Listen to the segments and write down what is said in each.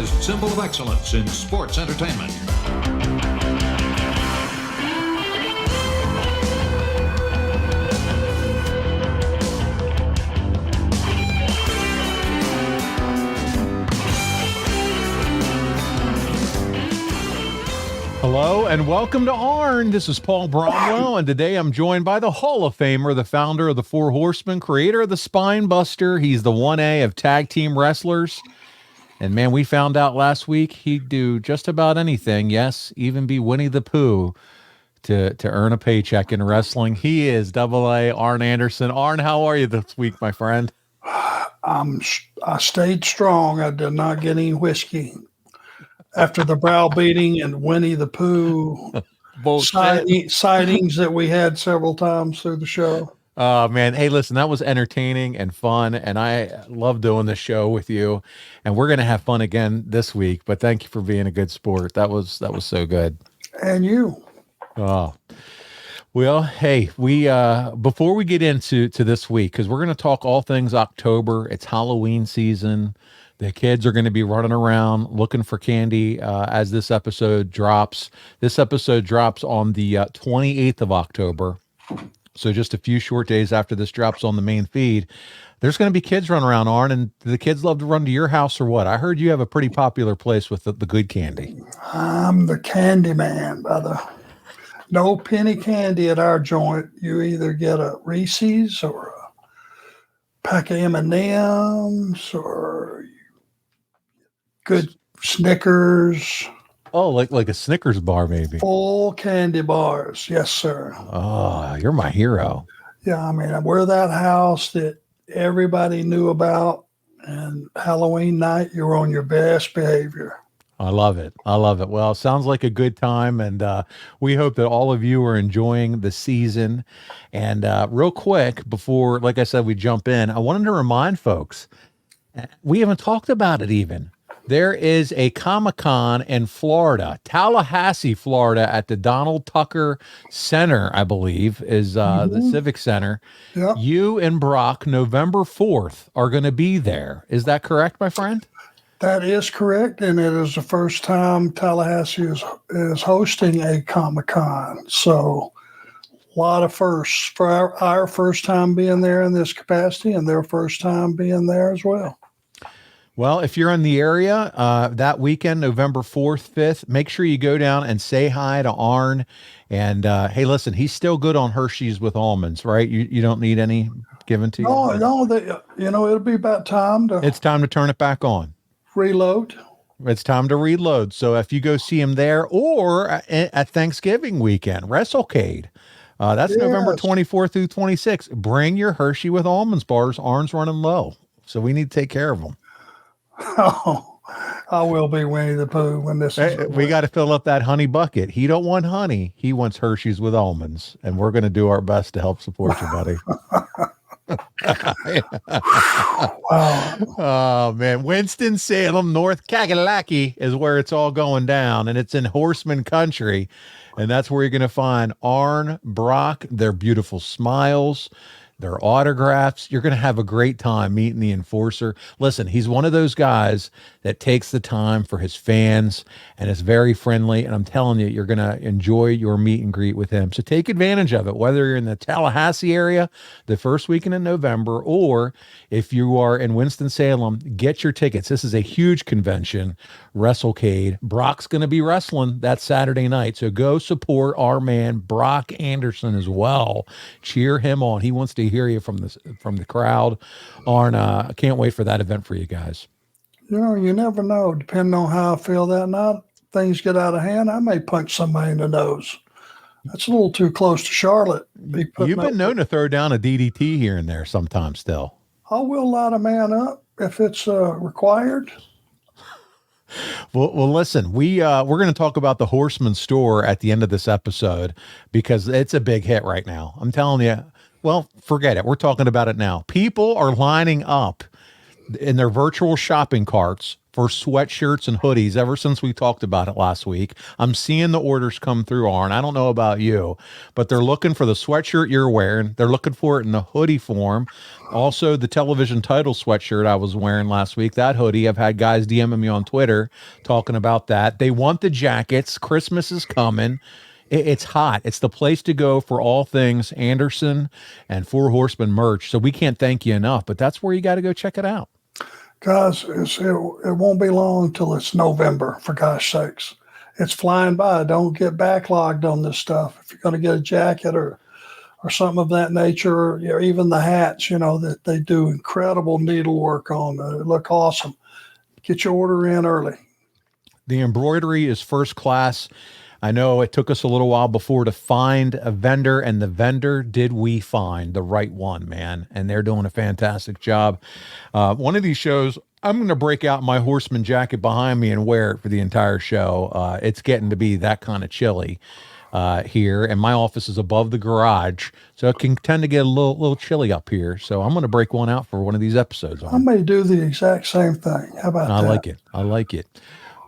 finest symbol of excellence in sports entertainment. Hello and welcome to Arn. This is Paul Bromwell, and today I'm joined by the Hall of Famer, the founder of the Four Horsemen, creator of the Spine Buster. He's the 1A of tag team wrestlers. And man, we found out last week he'd do just about anything. Yes, even be Winnie the Pooh to earn a paycheck in wrestling. He is AA Arn Anderson. Arn, how are you this week, my friend? I stayed strong. I did not get any whiskey. After the browbeating and Winnie the Pooh sightings that we had several times through the show. Oh, man. Hey, listen, that was entertaining and fun, and I love doing this show with you, and we're going to have fun again this week, but thank you for being a good sport. That was so good. And you. Oh, well, hey, we before we get into this week, because we're going to talk all things October. It's Halloween season. The kids are going to be running around looking for candy as this episode drops. This episode drops on the 28th of October. So just a few short days after this drops on the main feed. There's going to be kids running around, Arn, and the kids love to run to your house or what? I heard you have a pretty popular place with the good candy. I'm the candy man, brother. No penny candy at our joint. You either get a Reese's or a pack of M&Ms or good Snickers. Oh, like a Snickers bar, maybe. Full candy bars. Yes, sir. Oh, you're my hero. Yeah, I mean, we're that house that everybody knew about, and Halloween night, you're on your best behavior. I love it. Well, it sounds like a good time, and we hope that all of you are enjoying the season. And real quick, before, like I said, we jump in, I wanted to remind folks, we haven't talked about it even. There is a Comic-Con in Florida, Tallahassee, Florida, at the Donald Tucker Center, I believe, is the Civic Center. Yep. You and Brock, November 4th, are going to be there. Is that correct, my friend? That is correct, and it is the first time Tallahassee is hosting a Comic-Con. So a lot of firsts for our first time being there in this capacity, and their first time being there as well. Well, if you're in the area that weekend, November 4th, 5th, make sure you go down and say hi to Arn. And hey, listen, he's still good on Hershey's with almonds, right? You don't need any given to you? No, it'll be about time to... It's time to turn it back on. Reload. It's time to reload. So if you go see him there or at Thanksgiving weekend, WrestleCade, that's yes. November 24th through 26th. Bring your Hershey with almonds bars. Arn's running low, so we need to take care of them. Oh, I will be Winnie the Pooh when this is over. We got to fill up that honey bucket. He don't want honey. He wants Hershey's with almonds, and we're going to do our best to help support you, buddy. Wow. Oh, man. Winston-Salem, North Kakalaki is where it's all going down, and it's in Horsemen country, and that's where you're going to find Arn, Brock, their beautiful smiles, their autographs. You're going to have a great time meeting the Enforcer. Listen, he's one of those guys that takes the time for his fans and is very friendly. And I'm telling you, you're going to enjoy your meet and greet with him. So take advantage of it, whether you're in the Tallahassee area the first weekend in November, or if you are in Winston-Salem, get your tickets. This is a huge convention, WrestleCade. Brock's going to be wrestling that Saturday night. So go support our man, Brock Anderson, as well. Cheer him on. He wants to hear you from the crowd. Arn, I can't wait for that event for you guys. You never know. Depending on how I feel that night, things get out of hand, I may punch somebody in the nose. That's a little too close to Charlotte. You've been known to throw down a DDT here and there sometimes still. I will light a man up if it's required. Well, listen, we're going to talk about the Horseman store at the end of this episode because it's a big hit right now. I'm telling you, well, forget it. We're talking about it now. People are lining up in their virtual shopping carts for sweatshirts and hoodies ever since we talked about it last week. I'm seeing the orders come through, Arn. I don't know about you, but they're looking for the sweatshirt you're wearing. They're looking for it in the hoodie form. Also, the television title sweatshirt I was wearing last week, that hoodie, I've had guys DMing me on Twitter talking about that. They want the jackets. Christmas is coming. It's hot. It's the place to go for all things Anderson and Four Horsemen merch. So we can't thank you enough, but that's where you got to go check it out. Guys, it won't be long till it's November, for gosh sakes. It's flying by. Don't get backlogged on this stuff. If you're going to get a jacket or something of that nature, or even the hats, that they do incredible needlework on. They look awesome. Get your order in early. The embroidery is first class. I know it took us a little while before to find a vendor, and the vendor did we find the right one, man. And they're doing a fantastic job. One of these shows, I'm going to break out my Horseman jacket behind me and wear it for the entire show. It's getting to be that kind of chilly here, and my office is above the garage, so it can tend to get a little chilly up here. So I'm going to break one out for one of these episodes. I may do the exact same thing. How about that? I like it.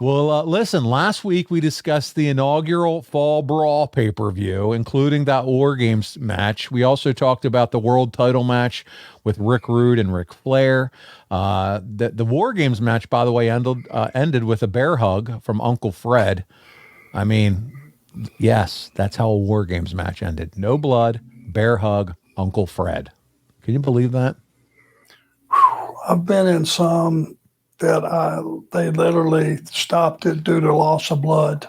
Well, listen, last week we discussed the inaugural Fall Brawl pay-per-view, including that War Games match. We also talked about the world title match with Rick Rude and Ric Flair. The War Games match, by the way, ended with a bear hug from Uncle Fred. I mean, yes, that's how a War Games match ended. No blood, bear hug, Uncle Fred. Can you believe that? I've been in some that they literally stopped it due to loss of blood.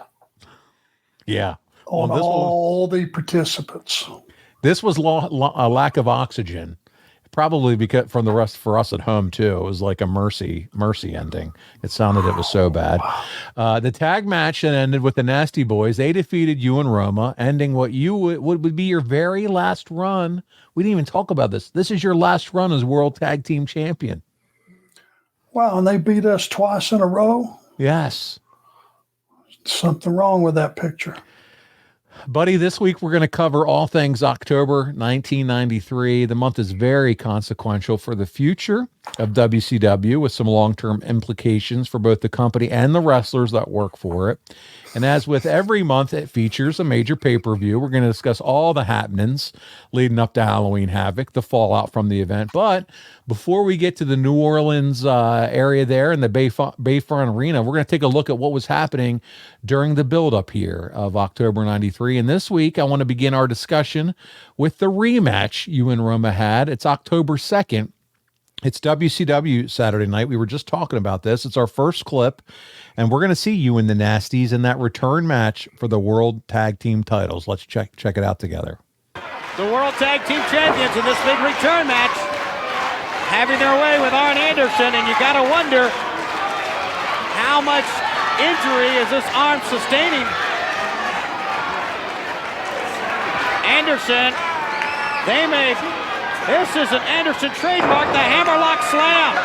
Yeah. On all the participants. This was a lack of oxygen, probably because from the rest for us at home too. It was like a mercy ending. It sounded it was so bad. The tag match ended with the Nasty Boys. They defeated you and Roma, ending what you would be your very last run. We didn't even talk about this. This is your last run as World Tag Team Champion. Wow, and they beat us twice in a row? Yes. Something wrong with that picture. Buddy, this week we're going to cover all things October 1993. The month is very consequential for the future of WCW, with some long-term implications for both the company and the wrestlers that work for it. And as with every month, it features a major pay-per-view. We're going to discuss all the happenings leading up to Halloween Havoc, the fallout from the event. But before we get to the New Orleans area there and the Bayfront Arena, we're going to take a look at what was happening during the build-up here of October 93. And this week, I want to begin our discussion with the rematch you and Roma had. It's October 2nd. It's WCW Saturday night. We were just talking about this. It's our first clip, and we're going to see you and the Nasties in that return match for the World Tag Team titles. Let's check it out together. The World Tag Team Champions in this big return match, having their way with Arn Anderson, and you got to wonder how much injury is this arm sustaining. Anderson, this is an Anderson trademark, the hammerlock slam.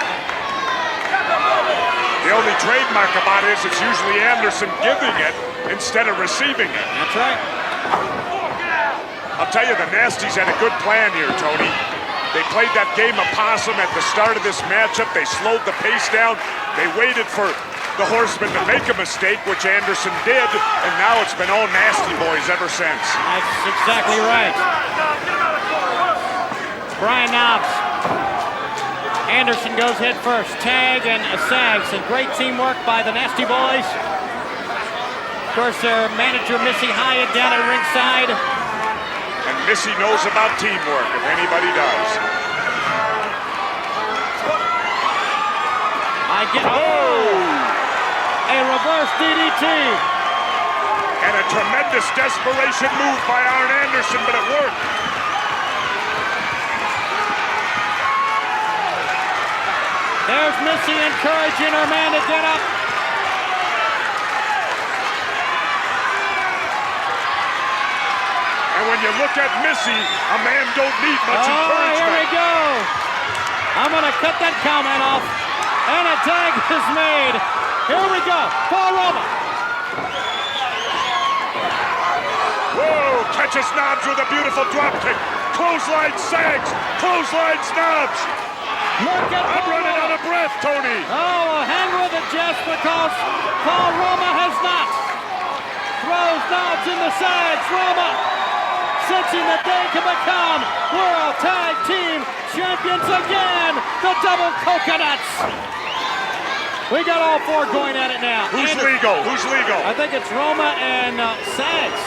The only trademark about it is it's usually Anderson giving it instead of receiving it. That's right. I'll tell you, the Nasties had a good plan here, Tony. They played that game of possum at the start of this matchup. They slowed the pace down. They waited for the Horsemen to make a mistake, which Anderson did, and now it's been all Nasty Boys ever since. That's exactly right. Brian Knobs. Anderson goes head first. Tag and sags, and great teamwork by the Nasty Boys. Of course, their manager, Missy Hyatt, down at ringside. And Missy knows about teamwork, if anybody does. A reverse DDT. And a tremendous desperation move by Arn Anderson, but it worked. There's Missy encouraging her man to get up. And when you look at Missy, a man don't need much encouragement. Here we go. I'm going to cut that comment off. And a tag is made. Here we go. Paul Roma. Whoa, catches Knobs with a beautiful drop kick. Clothesline sags, clothesline Knobs. Look at I'm Roma. running out of breath, Tony. Oh, hang with it, Jess, because Paul Roma has not. Throws knobs in the sides. Roma sensing that they can become World Tag Team Champions again. The double coconuts. We got all four going at it now. Who's legal? Who's legal? I think it's Roma and Sags.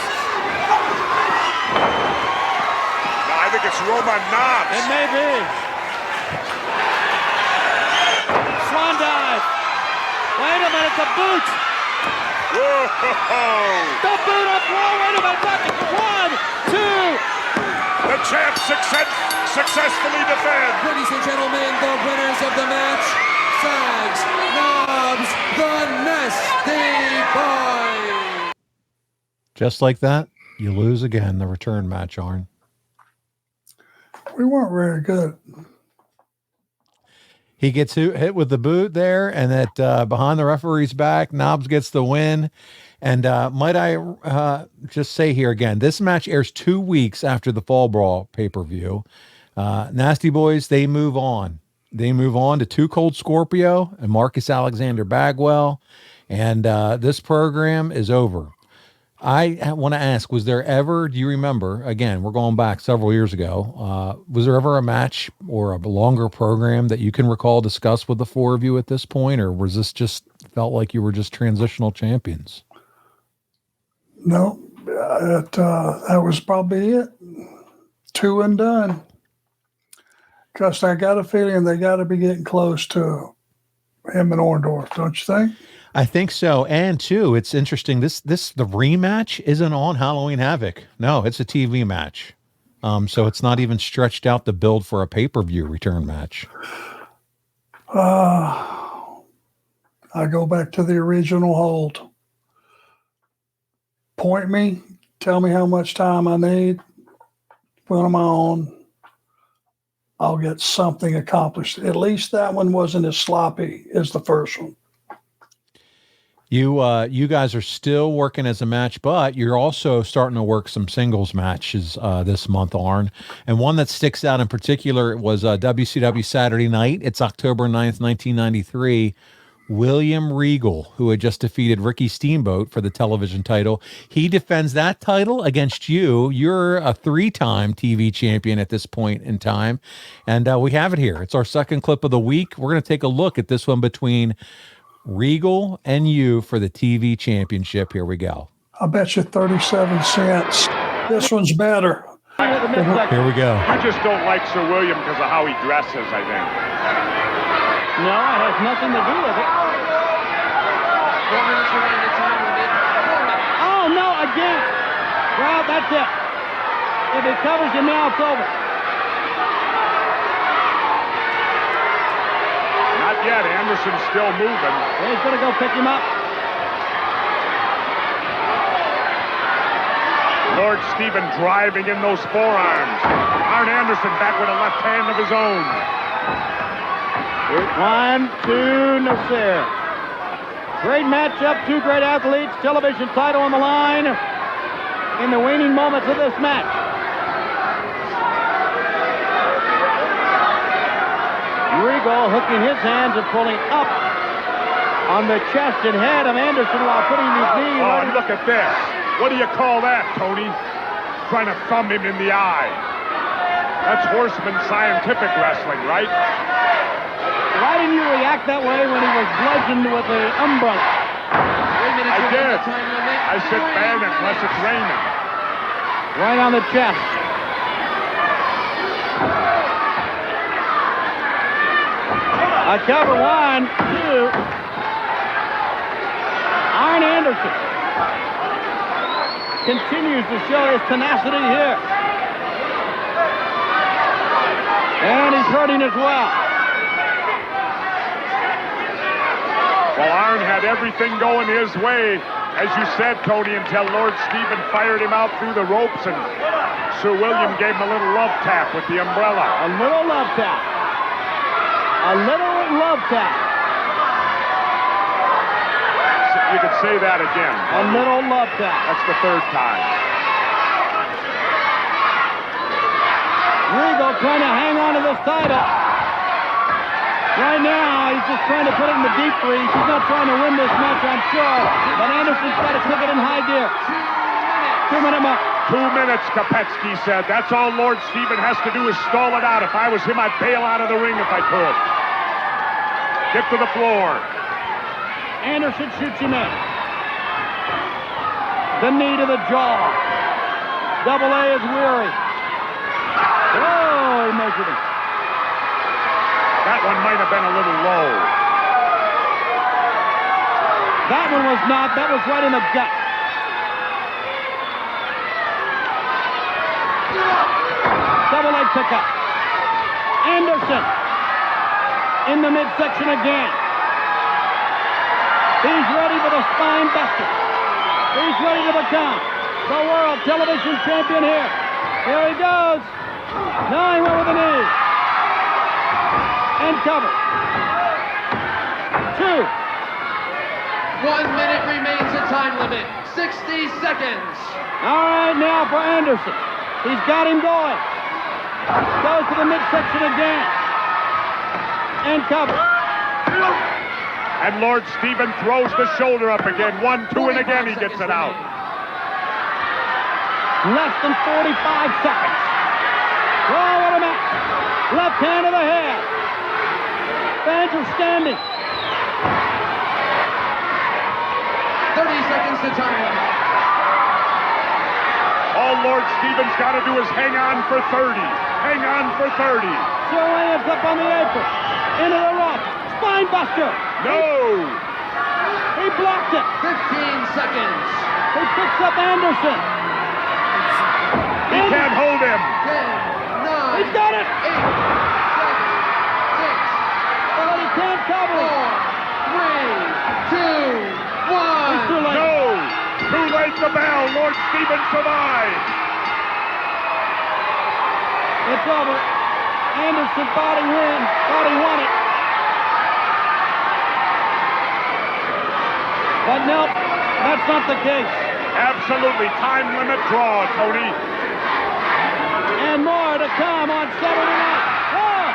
No, I think it's Roma and Knobs. It may be. Swan dive. Wait a minute, the boot. Whoa! The boot up. Whoa, wait a minute. One, two. The champ successfully defends. Ladies and gentlemen, the winners of the match, Sags, Knobs, the Nasty Boy. Just like that, you lose again the return match, Arn. We weren't very good. He gets hit with the boot there, and that behind the referee's back, Knobs gets the win. And might I just say here again, this match airs 2 weeks after the Fall Brawl pay-per-view. Nasty Boys, they move on. They move on to Too Cold Scorpio and Marcus Alexander Bagwell. And this program is over. I want to ask, was there ever, do you remember, again, we're going back several years ago, was there ever a match or a longer program that you can recall discussed with the four of you at this point, or was this just felt like you were just transitional champions? No, that was probably it. 2 and done. Just I got a feeling they got to be getting close to him and Orndorff, don't you think? I think so. And too, it's interesting. The rematch isn't on Halloween Havoc. No, it's a TV match. So it's not even stretched out to build for a pay-per-view return match. I go back to the original hold. Point me, tell me how much time I need. When I'm on, I'll get something accomplished. At least that one wasn't as sloppy as the first one. You guys are still working as a match, but you're also starting to work some singles matches this month, Arn. And one that sticks out in particular was WCW Saturday Night. It's October 9th, 1993. William Regal, who had just defeated Ricky Steamboat for the television title. He defends that title against you. You're a 3-time TV champion at this point in time. And we have it here. It's our second clip of the week. We're going to take a look at this one between Regal and you for the TV championship. Here we go. I bet you 37 cents. This one's better. Here we go. You just don't like Sir William because of how he dresses, I think. No, it has nothing to do with it. Oh, no, again. Well, that's it. If it covers you now, it's over. Not yet. Anderson's still moving. He's going to go pick him up. Lord Stephen driving in those forearms. Arn Anderson back with a left hand of his own. 1-2, Nasir. Great matchup, 2 great athletes, television title on the line in the waning moments of this match. Regal hooking his hands and pulling up on the chest and head of Anderson while putting his knee. Oh, and look at this. What do you call that, Tony? Trying to thumb him in the eye. That's Horsemen scientific wrestling, right? Why didn't you react that way when he was bludgeoned with the umbrella? I did. I said ban it unless it's raining. Right on the chest. A cover, 1, 2. Arn Anderson continues to show his tenacity here. And he's hurting as well. Well, Arn had everything going his way, as you said, Tony, until Lord Stephen fired him out through the ropes, and Sir William gave him a little love tap with the umbrella. A little love tap. A little love tap. You could say that again. A little love tap. That's the 3rd time. Regal trying to hang on to this title. Right now, he's just trying to put it in the deep freeze. He's not trying to win this match, I'm sure. But Anderson's got to kick it in high gear. 2-minute mark. 2 minutes, Kopetsky said. That's all Lord Steven has to do is stall it out. If I was him, I'd bail out of the ring if I could. Get to the floor. Anderson shoots him in. The knee to the jaw. Double A is weary. Oh, he measured him. That one might have been a little low. That one was not. That was right in the gut. Double leg pickup. Anderson in the midsection again. He's ready for the spine buster. He's ready to become the world television champion here. Here he goes. Now he went with the knee. And cover. 2. 1 minute remains the time limit. 60 seconds. All right, now for Anderson. He's got him going. Goes to the midsection again. And cover. And Lord Steven throws the shoulder up again. 1, 2, and again he gets it out. Less than 45 seconds. Oh, what a match. Left hand to the head. Fans are standing. 30 seconds to time limit. All Lord Steven's got to do is hang on for 30. Hang on for 30. Sir Williams up on the apron. Into the rope. Spine buster. No! He blocked it. 15 seconds. He picks up Anderson. He can't hold him. 10, 9, He's got it. 8, 7, 6, But he can't cover it. 4, 3, 2, 1. He's too late. No! Too late the bell. Lord Steven survived. It's over. Anderson thought he won it. But no, that's not the case. Absolutely. Time limit draw, Tony. And more to come on Saturday night. Oh,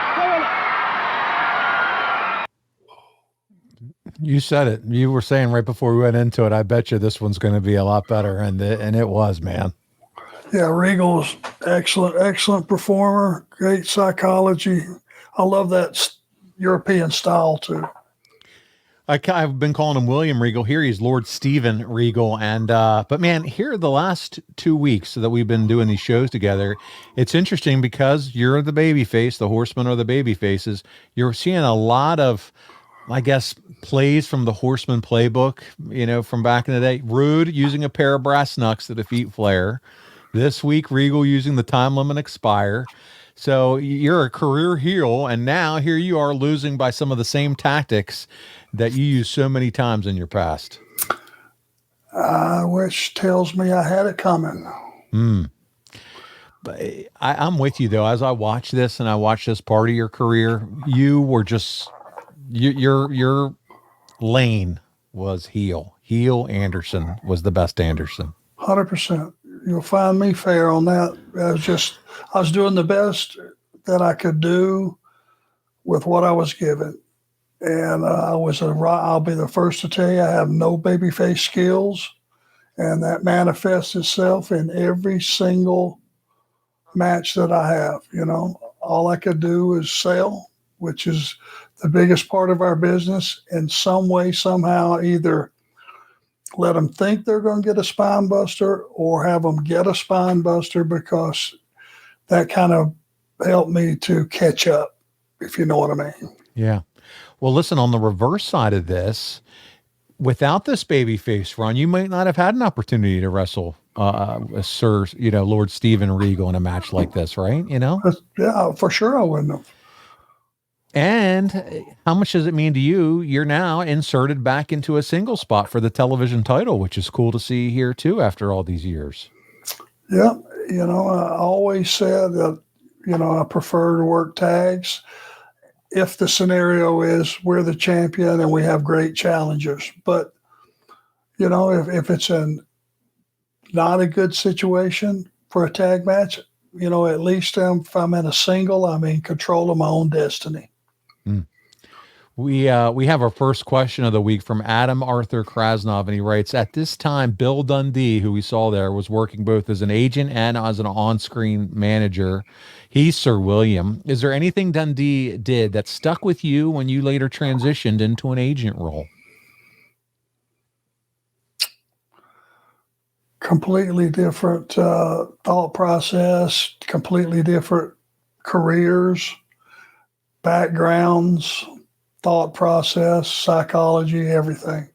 You said it. You were saying right before we went into it, I bet you this one's going to be a lot better. And it was, man. Yeah, Regal's excellent performer, great psychology. I love that European style too. I've been calling him William Regal. Here he's Lord Steven Regal. And, but man, here the last 2 weeks that we've been doing these shows together, it's interesting because you're the baby face, the Horsemen are the baby faces. You're seeing a lot of, I guess, plays from the Horseman playbook, from back in the day. Rude using a pair of brass knucks to defeat Flair. This week, Regal using the time limit expire. So you're a career heel, and now here you are losing by some of the same tactics that you used so many times in your past. Which tells me I had it coming. But I'm with you, though. As I watch this and I watch this part of your career, you were just your lane was heel. Heel Anderson was the best Anderson. 100%. You'll find me fair on that. I was doing the best that I could do with what I was given. And I'll be the first to tell you, I have no babyface skills. And that manifests itself in every single match that I have. All I could do is sell, which is the biggest part of our business, in some way, somehow, either let them think they're going to get a spine buster or have them get a spine buster, because that kind of helped me to catch up, if you know what I mean. Yeah. Well, listen, on the reverse side of this, without this babyface run, you might not have had an opportunity to wrestle Sir, Lord Steven Regal in a match like this, right? Yeah, for sure I wouldn't have. And how much does it mean to you? You're now inserted back into a single spot for the television title, which is cool to see here too after all these years. Yeah, I always said that, I prefer to work tags if the scenario is we're the champion and we have great challengers. But, if it's not a good situation for a tag match, at least if I'm in a single, I'm in control of my own destiny. We have our first question of the week from Adam Arthur Krasnov, and he writes, at this time, Bill Dundee, who we saw there, was working both as an agent and as an on-screen manager. He's Sir William. Is there anything Dundee did that stuck with you when you later transitioned into an agent role? Completely different thought process, completely different careers, backgrounds, thought process, psychology, everything.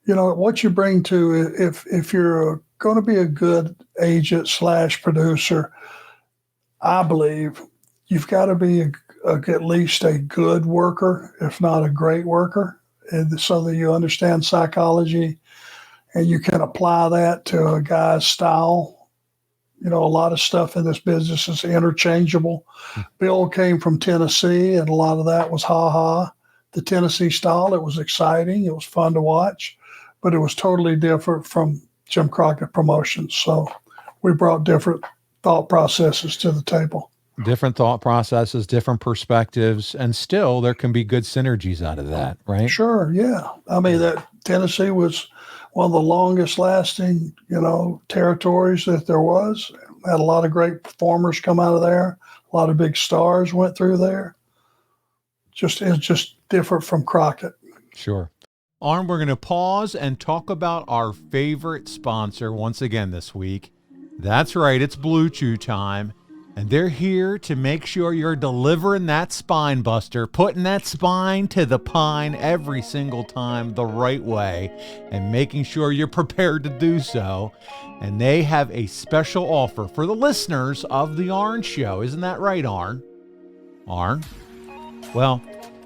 You know, what you bring to, if you're going to be a good agent / producer, I believe you've got to be at least a good worker, if not a great worker, and so that you understand psychology and you can apply that to a guy's style. You know, a lot of stuff in this business is interchangeable. Bill came from Tennessee, and a lot of that was the Tennessee style. It was exciting. It was fun to watch, but it was totally different from Jim Crockett Promotions. So we brought different thought processes to the table. Different thought processes, different perspectives, and still there can be good synergies out of that, right? Sure, yeah. I mean, that Tennessee was one of the longest lasting, territories that there was. Had a lot of great performers come out of there. A lot of big stars went through there. It's just different from Crockett. Sure. Arn, we're going to pause and talk about our favorite sponsor once again this week. That's right, it's Blue Chew time. And they're here to make sure you're delivering that spine buster, putting that spine to the pine every single time the right way, and making sure you're prepared to do so. And they have a special offer for the listeners of the Arn Show. Isn't that right, Arn? Arn? Well,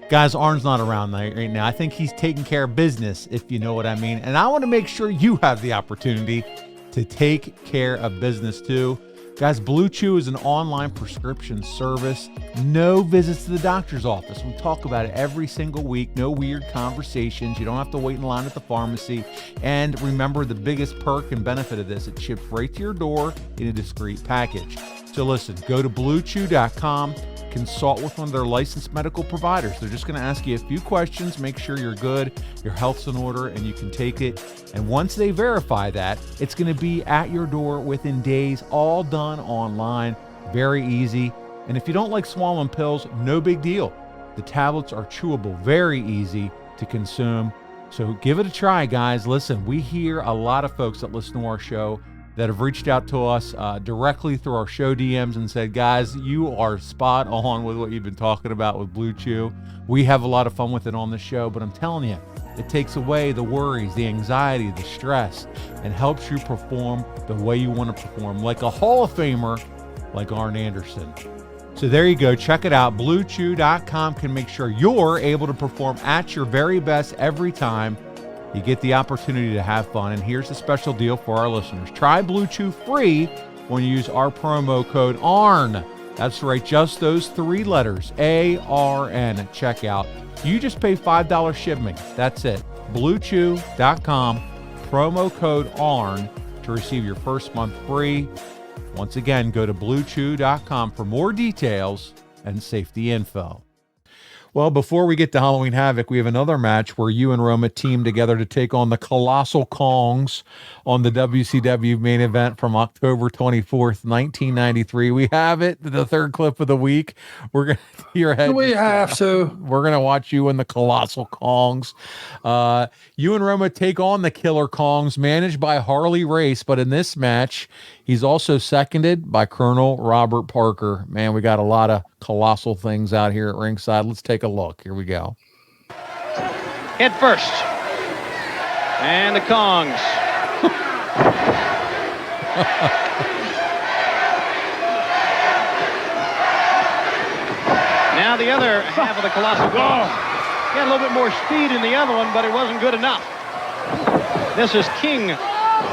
guys, Arn's not around right now. I think he's taking care of business, if you know what I mean. And I want to make sure you have the opportunity to take care of business too. Guys, Blue Chew is an online prescription service. No visits to the doctor's office. We talk about it every single week. No weird conversations. You don't have to wait in line at the pharmacy. And remember, the biggest perk and benefit of this, it ships right to your door in a discreet package. So listen, go to bluechew.com. Consult with one of their licensed medical providers. They're just going to ask you a few questions, make sure you're good, your health's in order, and you can take it. And once they verify that, it's going to be at your door within days, all done online. Very easy. And if you don't like swallowing pills, no big deal. The tablets are chewable, very easy to consume. So give it a try, guys. Listen, we hear a lot of folks that listen to our show that have reached out to us directly through our show DMs and said, guys, you are spot on with what you've been talking about with Blue Chew. We have a lot of fun with it on the show, but I'm telling you, it takes away the worries, the anxiety, the stress, and helps you perform the way you want to perform, like a Hall of Famer like Arn Anderson. So there you go. Check it out. BlueChew.com can make sure you're able to perform at your very best every time. You get the opportunity to have fun, and here's a special deal for our listeners. Try Blue Chew free when you use our promo code ARN. That's right, just those 3 letters, ARN, at checkout. You just pay $5 shipping. That's it. BlueChew.com, promo code ARN to receive your first month free. Once again, go to BlueChew.com for more details and safety info. Well, before we get to Halloween Havoc, we have another match where you and Roma team together to take on the Colossal Kongs on the WCW main event from October 24th, 1993. We have it, the third clip of the week. We're going to hear ahead. We have to. We're going to watch you and the Colossal Kongs. You and Roma take on the Killer Kongs, managed by Harley Race, but in this match, he's also seconded by Colonel Robert Parker. Man, we got a lot of colossal things out here at ringside. Let's take a look. Here we go. Head first. And the Kongs. Now the other half of the Colossal Kongs. He had a little bit more speed in the other one, but it wasn't good enough. This is King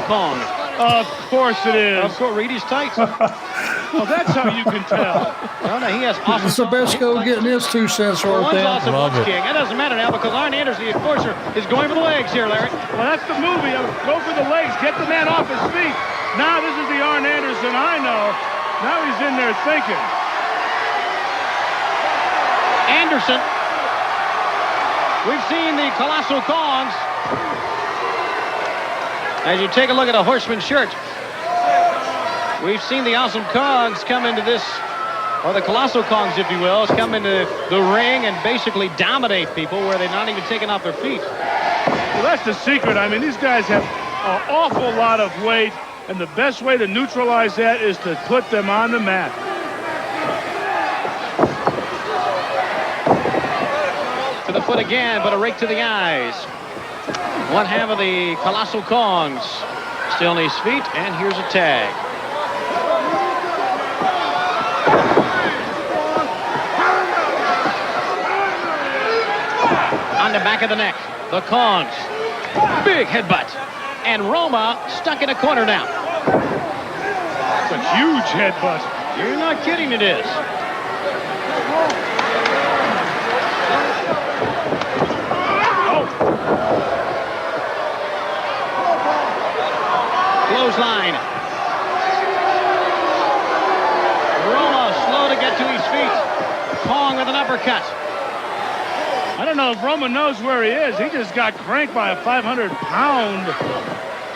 Kong. Of course it is. Of course, read his tights. Well, that's how you can tell. No, he has awesome. Sabesco getting his 2 cents worth One's in. awesome, Love one's it. King. It doesn't matter now because Arn Anderson, the enforcer, is going for the legs here, Larry. Well, that's the movie. Go for the legs. Get the man off his feet. Now this is the Arn Anderson I know. Now he's in there thinking. Anderson We've seen the Colossal Kongs. As you take a look at a Horseman shirt, we've seen the Awesome Kongs come into this, or the Colossal Kongs, if you will, come into the ring and basically dominate people where they're not even taking off their feet. Well, that's the secret. I mean, these guys have an awful lot of weight, and the best way to neutralize that is to put them on the mat. To the foot again, but a rake to the eyes. One half of the Colossal Kongs still on his feet, and here's a tag. On the back of the neck, the Kongs. Big headbutt. And Roma stuck in a corner now. It's a huge headbutt. You're not kidding, it is. Clothesline. Roma slow to get to his feet. Kong with an uppercut. I don't know if Roma knows where he is. He just got cranked by a 500-pound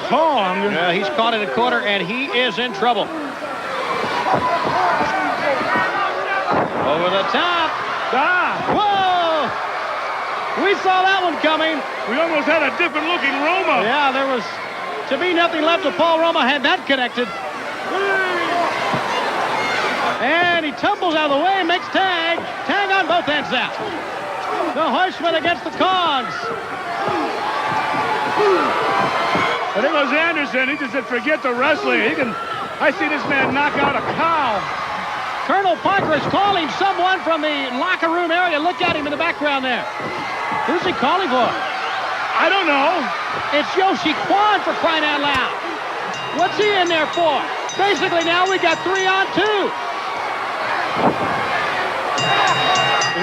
Kong. Yeah, he's caught in a corner, and he is in trouble. Over the top. Whoa! We saw that one coming. We almost had a different-looking Roma. Yeah, there was to be nothing left of Paul Roma had that connected. And he tumbles out of the way, makes tag. Tag on both ends now. The Horsemen against the Kongs. And it was Anderson. He just said, forget the wrestling. I see this man knock out a cow. Colonel Parker is calling someone from the locker room area. Look at him in the background there. Who's he calling for? I don't know. It's Yoshi Kwan, for crying out loud. What's he in there for? Basically now we got 3-on-2.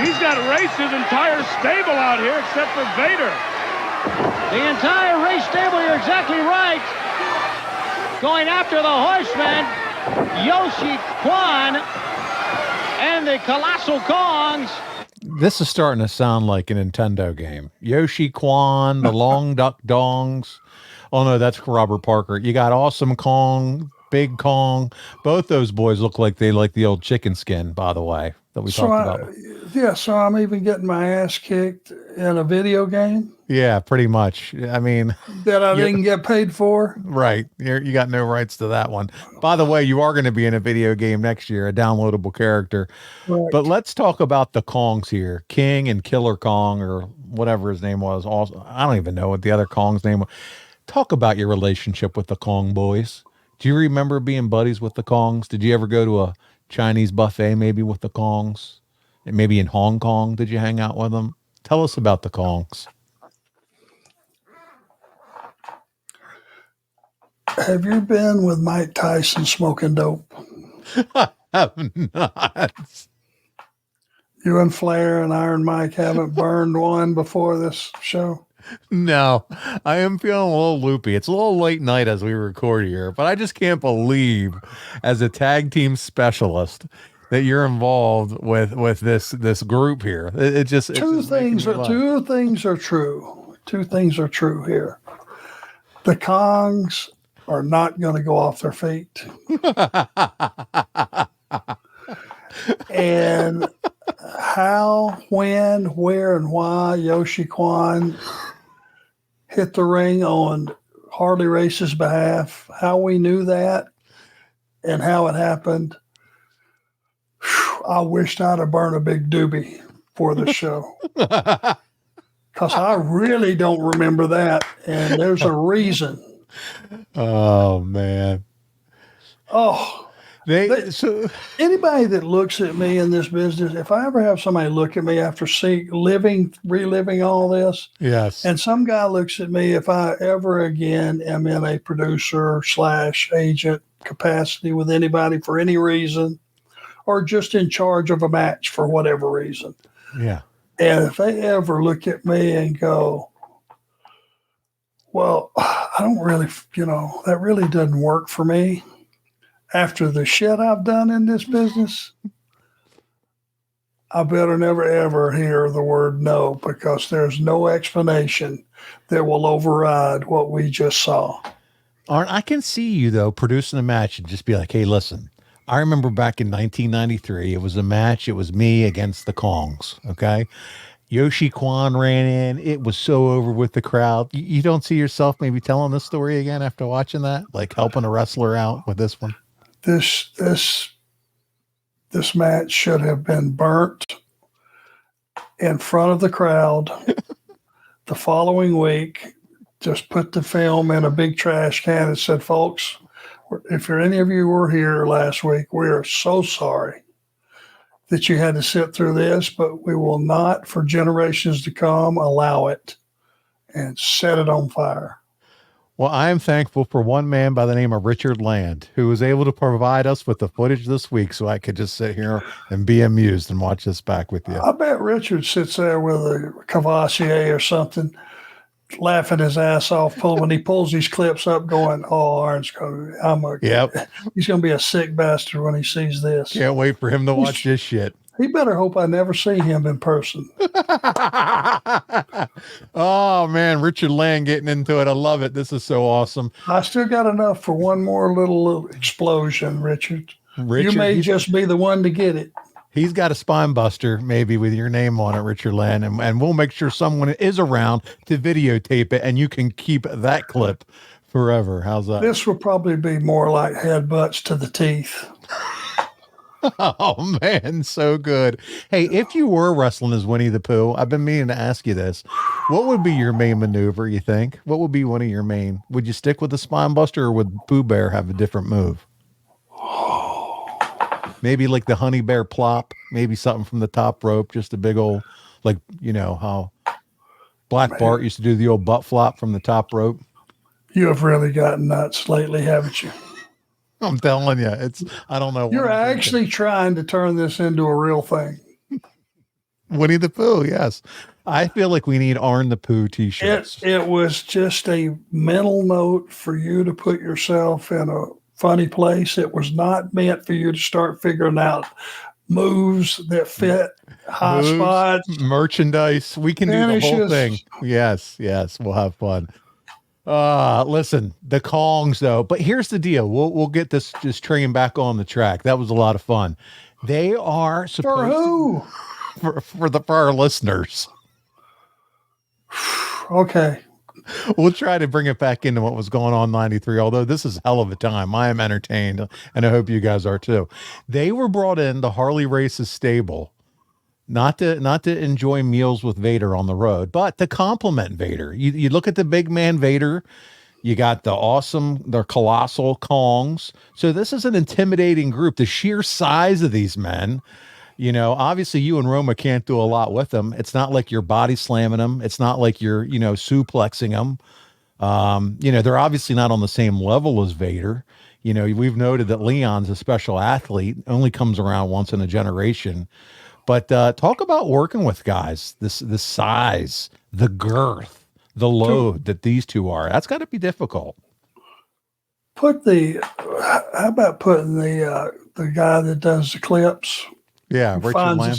He's got raced his entire stable out here except for Vader. The entire race stable, you're exactly right. Going after the Horsemen, Yoshi Kwan and the Colossal Kongs. This is starting to sound like a Nintendo game. Yoshi Kwan, the Long Duck Dongs. Oh no, that's Robert Parker. You got Awesome Kong, Big Kong. Both those boys look like they like the old chicken skin, by the way, that we talked about. Yeah, so I'm even getting my ass kicked in a video game. Yeah, pretty much. I mean, that I didn't get paid for. Right. You got no rights to that one. By the way, you are going to be in a video game next year, a downloadable character. Right. But let's talk about the Kongs here. King and Killer Kong, or whatever his name was. Also, I don't even know what the other Kong's name was. Talk about your relationship with the Kong boys. Do you remember being buddies with the Kongs? Did you ever go to a Chinese buffet maybe with the Kongs? And maybe in Hong Kong, did you hang out with them? Tell us about the Kongs. Have you been with Mike Tyson smoking dope? I have not. You and Flair and Iron Mike haven't burned one before this show? No, I am feeling a little loopy. It's a little late night as we record here, but I just can't believe, as a tag team specialist, that you're involved with this group here. It just two things are true. Two things are true here. The Kongs are not going to go off their feet. And how, when, where, and why Yoshi Kwan hit the ring on Harley Race's behalf, how we knew that, and how it happened. I wished I'd have burned a big doobie for the show. Because I really don't remember that. And there's a reason. Oh, man. Oh. So anybody that looks at me in this business, if I ever have somebody look at me after reliving all this, yes, and some guy looks at me, if I ever again am in a producer / agent capacity with anybody for any reason, or just in charge of a match for whatever reason. Yeah. And if they ever look at me and go, well, I don't really, that really doesn't work for me. After the shit I've done in this business, I better never ever hear the word no, because there's no explanation that will override what we just saw. Arn, I can see you though producing a match and just be like, "Hey, listen, I remember back in 1993, it was a match. It was me against the Kongs. Okay, Yoshi Kwan ran in. It was so over with the crowd. You don't see yourself maybe telling this story again after watching that, like helping a wrestler out with this one. This match should have been burnt in front of the crowd the following week. Just put the film in a big trash can and said, folks, if any of you were here last week, we are so sorry that you had to sit through this, but we will not, for generations to come, allow it, and set it on fire. Well, I am thankful for one man by the name of Richard Land, who was able to provide us with the footage this week so I could just sit here and be amused and watch this back with you. I bet Richard sits there with a Cavassier or something, laughing his ass off when he pulls these clips up going, oh, Arn's going he's going to be a sick bastard when he sees this. Can't wait for him to watch this shit. He better hope I never see him in person. Oh, man, Richard Land getting into it. I love it. This is so awesome. I still got enough for one more little explosion, Richard. You may just be the one to get it. He's got a spine buster, maybe with your name on it, Richard Land, and we'll make sure someone is around to videotape it, and you can keep that clip forever. How's that? This will probably be more like headbutts to the teeth. Oh, man, so good. Hey, if you were wrestling as Winnie the Pooh, I've been meaning to ask you this. What would be your main maneuver, you think? What would be one of your main? Would you stick with the spine buster, or would Pooh Bear have a different move? Maybe like the honey bear plop, maybe something from the top rope, just a big old, like, you know, how Black Bart used to do the old butt flop from the top rope. You have really gotten nuts lately, haven't you? I'm telling you, I don't know. You're actually trying to turn this into a real thing. Winnie the Pooh, yes. I feel like we need Arn the Pooh t-shirts. It was just a mental note for you to put yourself in a funny place. It was not meant for you to start figuring out moves that fit high spots, merchandise. We can do the whole thing. Yes, we'll have fun. Listen, the Kongs though, but here's the deal. We'll get this train back on the track. That was a lot of fun. They are supposed for our listeners. Okay. We'll try to bring it back into what was going on in 93, although this is hell of a time. I am entertained, and I hope you guys are too. They were brought in the Harley Race's stable, not to enjoy meals with Vader on the road, but to compliment Vader. You look at the big man Vader, you got the colossal Kongs. So this is an intimidating group. The sheer size of these men. You know, obviously you and Roma can't do a lot with them. It's not like you're body slamming them. It's not like you're, suplexing them. They're obviously not on the same level as Vader. You know, we've noted that Leon's a special athlete, only comes around once in a generation. But talk about working with guys, this size, the girth, the load that these two are. That's got to be difficult. How about putting the guy that does the clips? Yeah, Richard Lamb.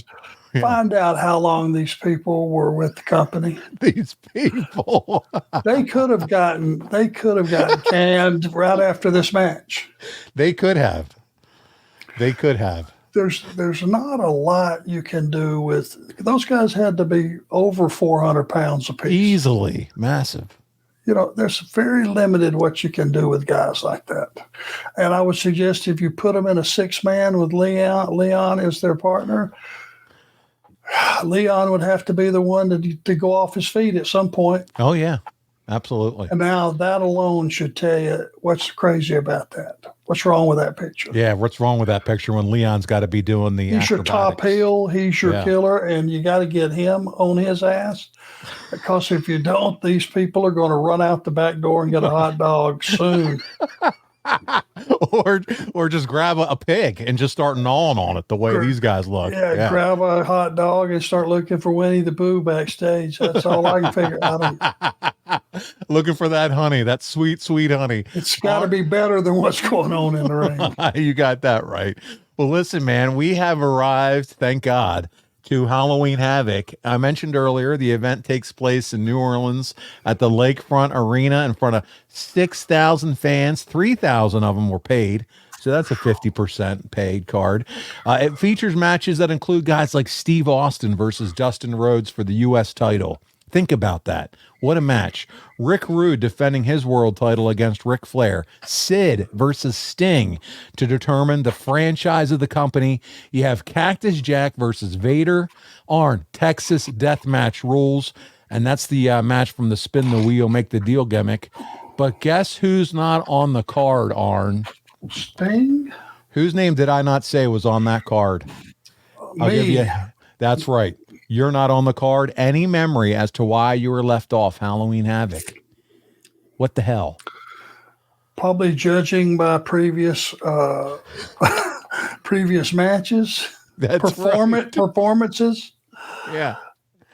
Find out how long these people were with the company. These people. They could have gotten canned right after this match. They could have. There's not a lot you can do with those guys. Had to be over 400 pounds apiece. Easily massive. There's very limited what you can do with guys like that. And I would suggest if you put them in a 6-man with Leon as their partner, Leon would have to be the one to go off his feet at some point. Oh, yeah, absolutely. And now that alone should tell you what's crazy about that. What's wrong with that picture? Yeah, what's wrong with that picture when Leon's got to be doing the He's your top heel, he's your killer, and you got to get him on his ass. Because if you don't, these people are going to run out the back door and get a hot dog soon. or just grab a pig and just start gnawing on it the way these guys look. Yeah, grab a hot dog and start looking for Winnie the Pooh backstage. That's all I can figure out. Looking for that honey, that sweet, sweet honey. It's got to be better than what's going on in the ring. You got that right. Well, listen, man, we have arrived, thank God, to Halloween Havoc. I mentioned earlier the event takes place in New Orleans at the Lakefront Arena in front of 6,000 fans. 3,000 of them were paid. So that's a 50% paid card. It features matches that include guys like Steve Austin versus Dustin Rhodes for the U.S. title. Think about that. What a match. Rick Rude defending his world title against Ric Flair. Sid versus Sting to determine the franchise of the company. You have Cactus Jack versus Vader. Arn, Texas Death Match rules. And that's the match from the Spin the Wheel, Make the Deal gimmick. But guess who's not on the card, Arn? Sting? Whose name did I not say was on that card? I'll give you. That's right. You're not on the card. Any memory as to why you were left off Halloween Havoc? What the hell? Probably judging by previous previous matches, performances. Yeah.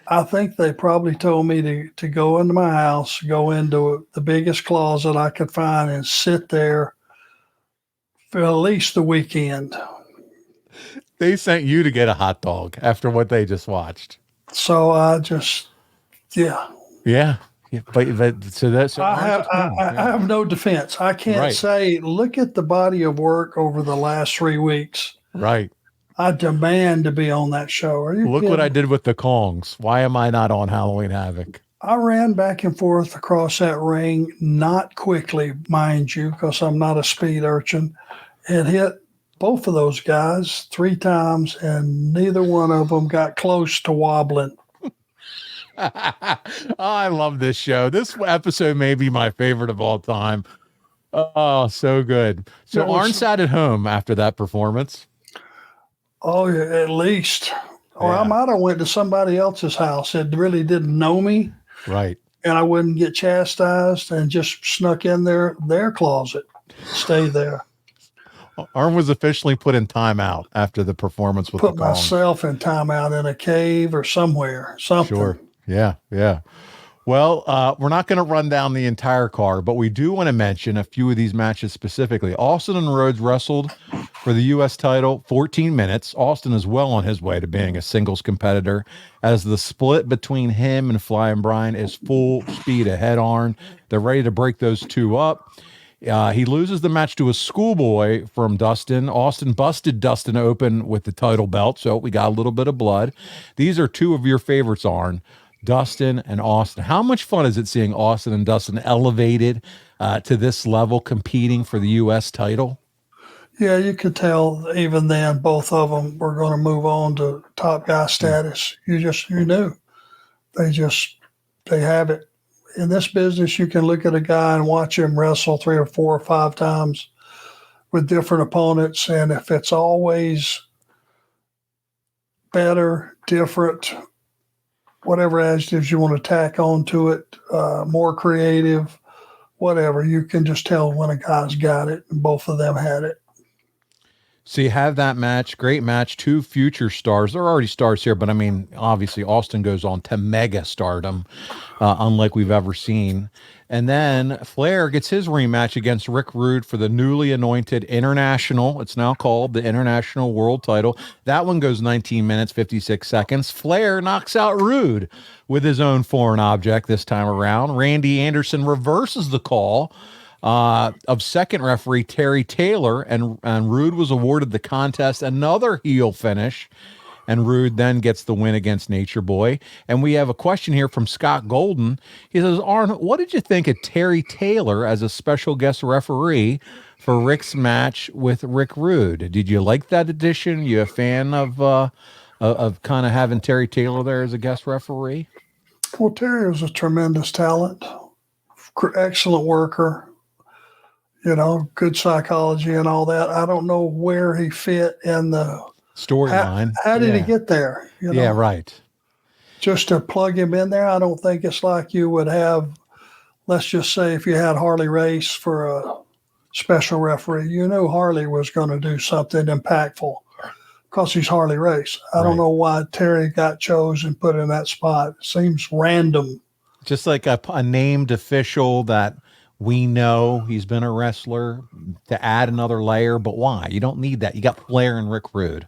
I think they probably told me to go into my house, go into the biggest closet I could find, and sit there for at least the weekend. They sent you to get a hot dog after what they just watched. So I just, yeah. But so that's I have no defense. I can't say, look at the body of work over the last 3 weeks. Right. I demand to be on that show. Are you Look kidding? what I did with the Kongs. Why am I not on Halloween Havoc? I ran back and forth across that ring, not quickly, mind you, because I'm not a speed urchin, and hit both of those guys 3 times, and neither one of them got close to wobbling. I love this show. This episode may be my favorite of all time. Oh, so good. So Arn sat at home after that performance. Oh, yeah, at least. Or I might have went to somebody else's house that really didn't know me. Right. And I wouldn't get chastised and just snuck in their closet, stay there. Arn was officially put in timeout after the performance with Put the Kong. myself in timeout in a cave or somewhere, something. Sure. Yeah. Well, we're not going to run down the entire card, but we do want to mention a few of these matches specifically. Austin and Rhodes wrestled for the U.S. title 14 minutes. Austin is well on his way to being a singles competitor as the split between him and Flying Brian is full speed ahead on. They're ready to break those two up. He loses the match to a schoolboy from Dustin. Austin busted Dustin open with the title belt, so we got a little bit of blood. These are two of your favorites, Arn. Dustin and Austin. How much fun is it seeing Austin and Dustin elevated to this level, competing for the U.S. title? Yeah, you could tell even then both of them were going to move on to top guy status. You knew. They have it. In this business, you can look at a guy and watch him wrestle 3 or 4 or 5 times with different opponents. And if it's always better, different, whatever adjectives you want to tack onto it, more creative, whatever, you can just tell when a guy's got it, and both of them had it. So you have that match, great match, 2 future stars. They're already stars here, but I mean, obviously Austin goes on to mega stardom, unlike we've ever seen. And then Flair gets his rematch against Rick Rude for the newly anointed international. It's now called the International World title. That one goes 19 minutes, 56 seconds. Flair knocks out Rude with his own foreign object this time around. Randy Anderson reverses the call of second referee Terry Taylor, and Rude was awarded the contest another heel finish, and Rude then gets the win against Nature Boy. And we have a question here from Scott Golden. He says, Arn, what did you think of Terry Taylor as a special guest referee for Rick's match with Rick Rude? Did you like that addition? You a fan of kind of having Terry Taylor there as a guest referee? Well, Terry was a tremendous talent, excellent worker. Good psychology and all that. I don't know where he fit in the storyline. How did he get there? Yeah, right. Just to plug him in there, I don't think it's like you would have, let's just say if you had Harley Race for a special referee, you knew Harley was going to do something impactful because he's Harley Race. I don't know why Terry got chosen and put in that spot. It seems random. Just like a named official that we know he's been a wrestler, to add another layer, but why? You don't need that. You got Flair and Rick Rude.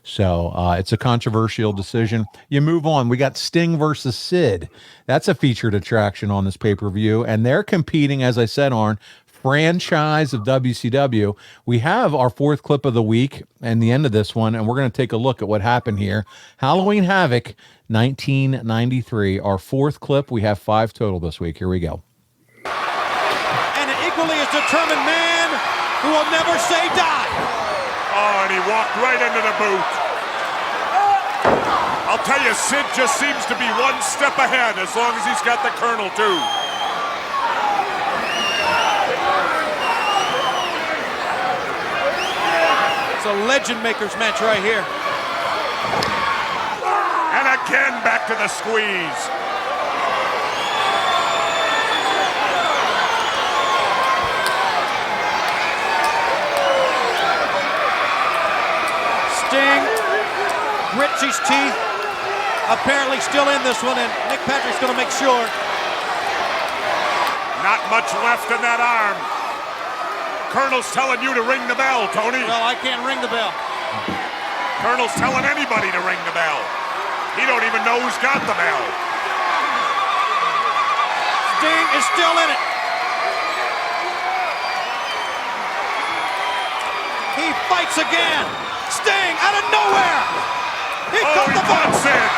So it's a controversial decision. You move on. We got Sting versus Sid. That's a featured attraction on this pay-per-view. And they're competing, as I said, Arn, franchise of WCW. We have our fourth clip of the week and the end of this one, and we're going to take a look at what happened here. Halloween Havoc, 1993. Our fourth clip. We have 5 total this week. Here we go. And an equally as determined man who will never say die. Oh, and he walked right into the boot. I'll tell you, Sid just seems to be one step ahead as long as he's got the Colonel, too. It's a legend makers match right here. And again, back to the squeeze. Sting grits his teeth, apparently still in this one, and Nick Patrick's going to make sure. Not much left in that arm. Colonel's telling you to ring the bell, Tony. Well, I can't ring the bell. Colonel's telling anybody to ring the bell. He don't even know who's got the bell. Sting is still in it. He fights again. Sting out of nowhere. He cut the bunts in.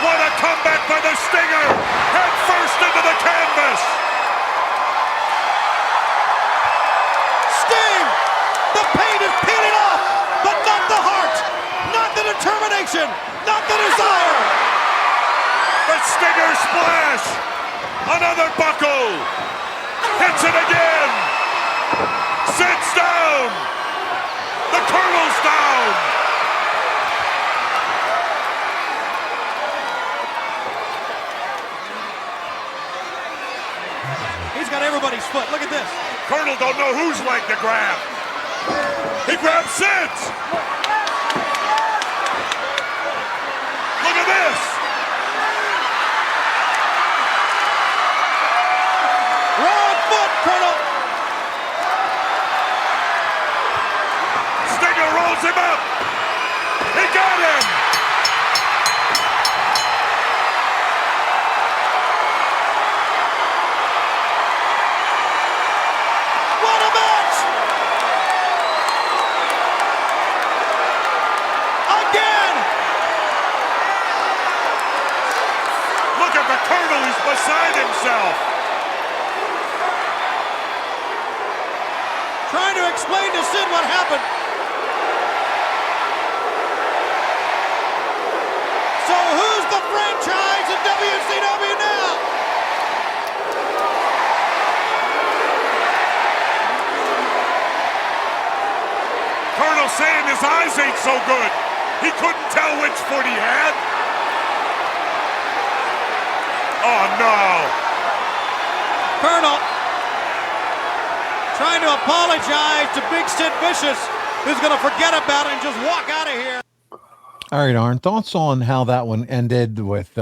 What a comeback by the Stinger. Head first into the canvas. Sting. The pain is peeling off, but not the heart, not the determination, not the desire. The Stinger splash. Another buckle. Hits it again. Sits down. The Colonel's down. He's got everybody's foot. Look at this. Colonel don't know whose leg to grab. He grabs Sid's. Look at this. Wrong foot, Colonel. Stinger rolls him up. He got him. What a match! Again! Look at the Colonel, he's beside himself. Trying to explain to Sid what happened. So who's the franchise in WCW now? Colonel saying his eyes ain't so good. He couldn't tell which foot he had. Oh no. Colonel trying to apologize to Big Sid Vicious, who's going to forget about it and just walk out of here. All right, Arn, thoughts on how that one ended with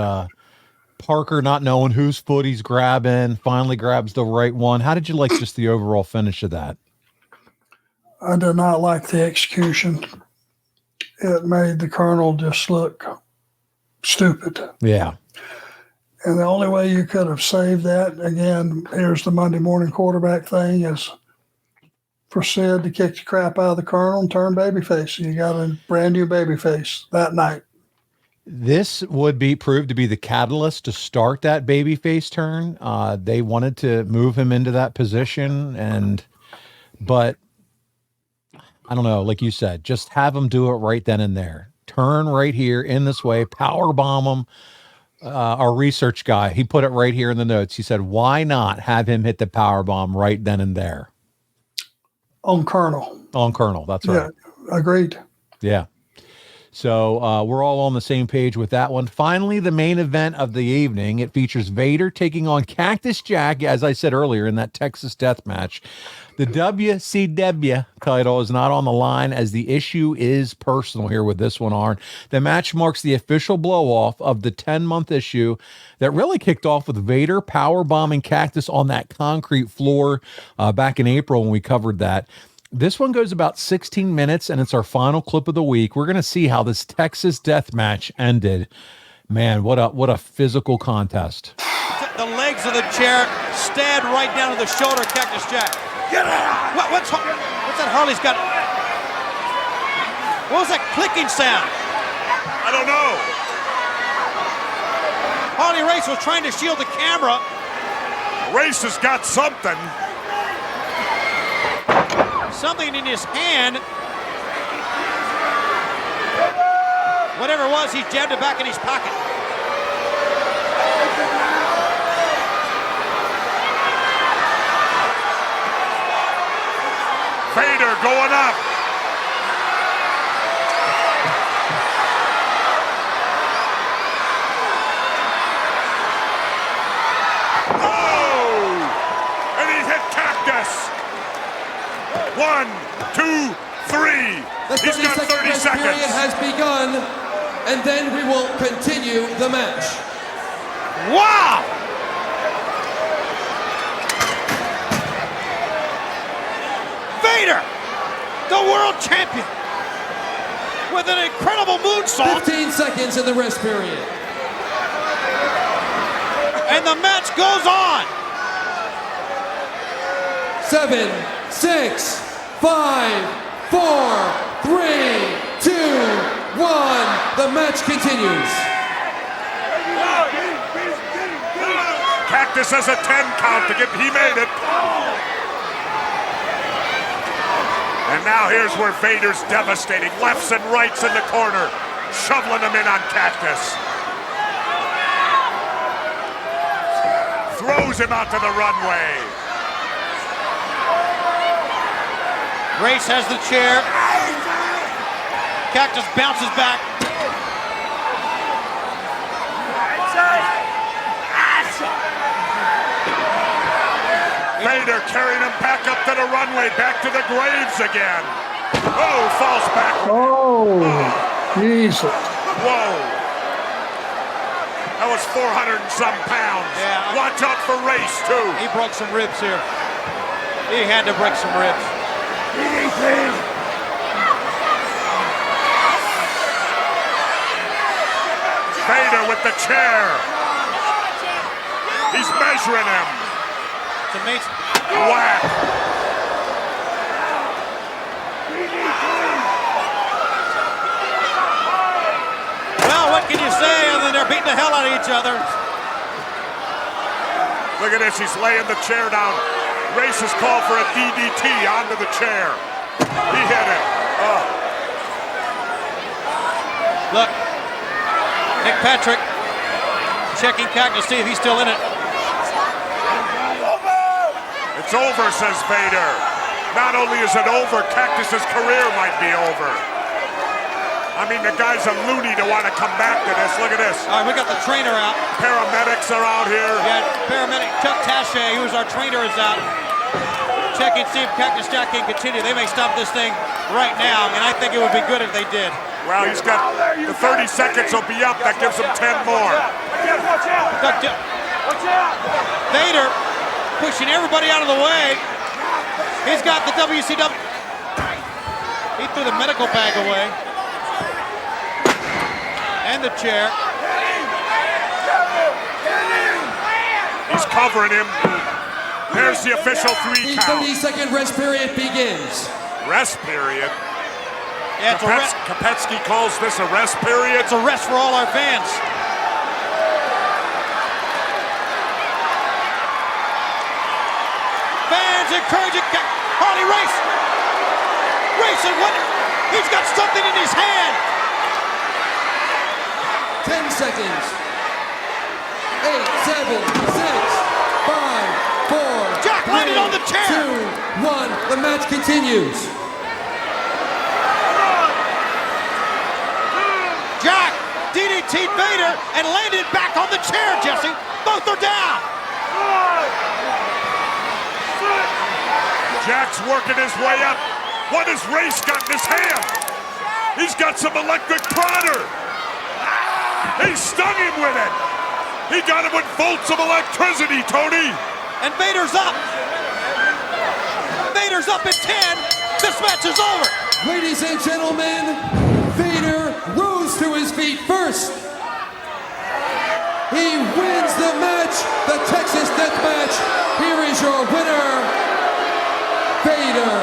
Parker not knowing whose foot he's grabbing, finally grabs the right one. How did you like just the overall finish of that? I did not like the execution. It made the Colonel just look stupid. Yeah. And the only way you could have saved that, again, here's the Monday morning quarterback thing, is for Sid to kick the crap out of the Colonel and turn babyface. You got a brand new babyface that night. This would be proved to be the catalyst to start that babyface turn. They wanted to move him into that position, but I don't know, like you said, just have him do it right then and there. Turn right here in this way, power bomb him. Our research guy, he put it right here in the notes. He said, why not have him hit the power bomb right then and there? On Colonel. On Colonel, that's right. Yeah, agreed. Yeah. So we're all on the same page with that one. Finally, the main event of the evening. It features Vader taking on Cactus Jack, as I said earlier, in that Texas death match. The WCW title is not on the line as the issue is personal here with this one, Arn. The match marks the official blow-off of the 10-month issue that really kicked off with Vader power-bombing Cactus on that concrete floor back in April when we covered that. This one goes about 16 minutes, and it's our final clip of the week. We're going to see how this Texas death match ended. Man, what a physical contest. The legs of the chair stabbed right down to the shoulder of Cactus Jack. Get out! What's that Harley's got? What was that clicking sound? I don't know. Harley Race was trying to shield the camera. Race has got something. Something in his hand. Whatever it was, he jabbed it back in his pocket. Vader going up. Oh! And he hit Cactus. 1, 2, 3. He's got 30 rest seconds. Period has begun, and then we will continue the match. Wow! Vader, the world champion, with an incredible moonsault. 15 seconds in the rest period. And the match goes on. 7, 6, 5, 4, 3, 2, 1. The match continues. Cactus has a 10 count to get. He made it. And now here's where Vader's devastating. Lefts and rights in the corner, shoveling them in on Cactus. Throws him out to the runway. Race has the chair. Cactus bounces back. Vader carrying him back up to the runway, back to the graves again. Oh, falls back. Oh, Jesus. Whoa. That was 400 and some pounds. Yeah. Watch out for Race, too. He broke some ribs here. He had to break some ribs. Vader with the chair. He's measuring him. It's amazing. Whack. Well, what can you say other than they're beating the hell out of each other? Look at this, he's laying the chair down. Race has called for a DDT onto the chair. He hit it. Oh. Look, Nick Patrick checking Cactus to see if he's still in it. It's over, says Vader. Not only is it over, Cactus's career might be over. I mean, the guy's a loony to want to come back to this. Look at this. All right, we got the trainer out. Paramedics are out here. Yeah, paramedic Chuck Taché, who's our trainer, is out. Checking to see if Cactus Jack can continue. They may stop this thing right now, and I think it would be good if they did. Well, he's got the 30 seconds will be up. That gives him 10 more. Watch out! Vader pushing everybody out of the way. He's got the WCW. He threw the medical bag away. And the chair. He's covering him. There's the official 3 The count. 30-second rest period begins. Rest period. Yeah, it's a rest. Kopetsky calls this a rest period. It's a rest for all our fans. Fans encouraging Harley Race. Racing, what? He's got something in his hand. 10 seconds. 8, 7, 6, 5, 4, Jack landed on the chair. 2, 1. The match continues. and landed back on the chair, Jesse. Both are down. Jack's working his way up. What has Race got in his hand? He's got some electric prodder. He stung him with it. He got him with volts of electricity, Tony. And Vader's up. Vader's up at 10. This match is over. Ladies and gentlemen, Vader rose to his feet first. He wins the match, the Texas Death Match. Here is your winner, Vader.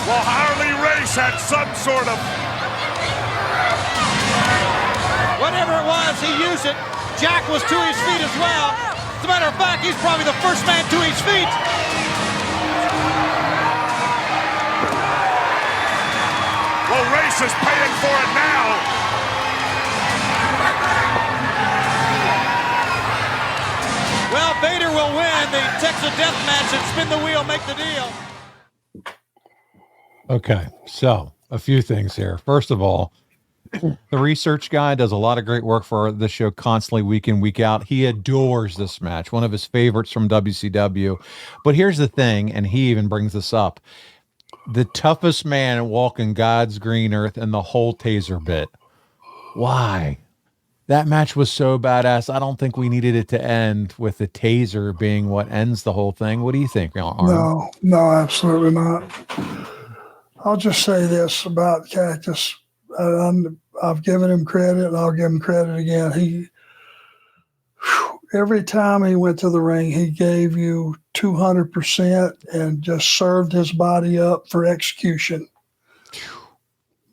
Well, Harley Race had some sort of... Whatever it was, he used it. Jack was to his feet as well. As a matter of fact, he's probably the first man to his feet. Well, Race is paying for it now. Well, Vader will win the Texas Death Match and spin the wheel, make the deal. Okay, so a few things here. First of all, the research guy does a lot of great work for this show constantly, week in, week out. He adores this match, one of his favorites from WCW. But here's the thing, and he even brings this up. The toughest man walking God's green earth and the whole taser bit. Why? That match was so badass. I don't think we needed it to end with the taser being what ends the whole thing. What do you think, Arn? No, absolutely not. I'll just say this about Cactus. I've given him credit, and I'll give him credit again. Every time he went to the ring, he gave you 200% and just served his body up for execution.